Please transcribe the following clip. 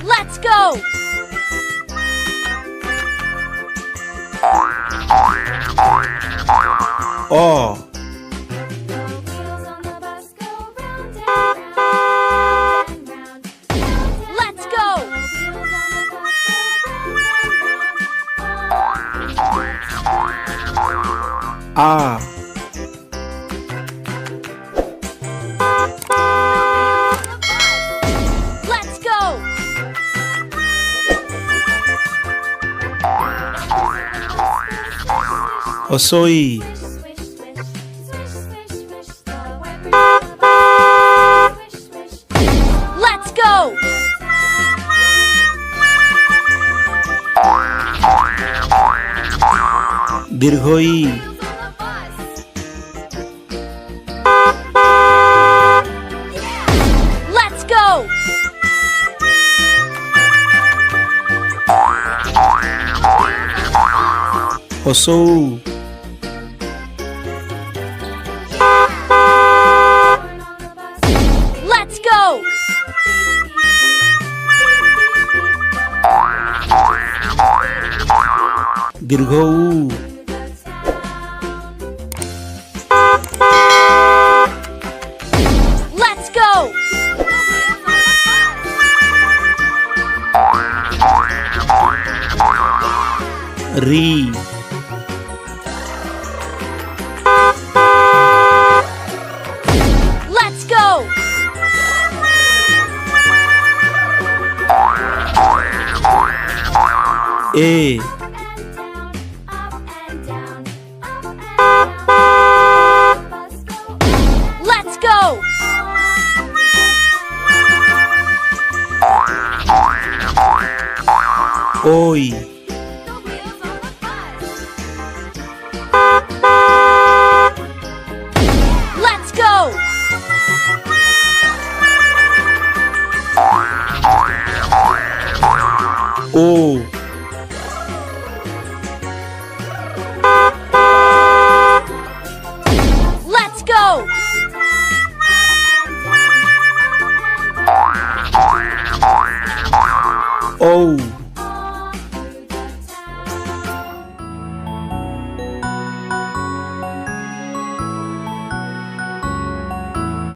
Let's go! O. Let's go! A. Let's go! Osoi. Let's go! দীর্ঘই Let's go! হসৌ Let's go! দীর্ঘ উ Let's go! রি Let's go! A Let's go! ওই Let's go! O Let's go! ঔ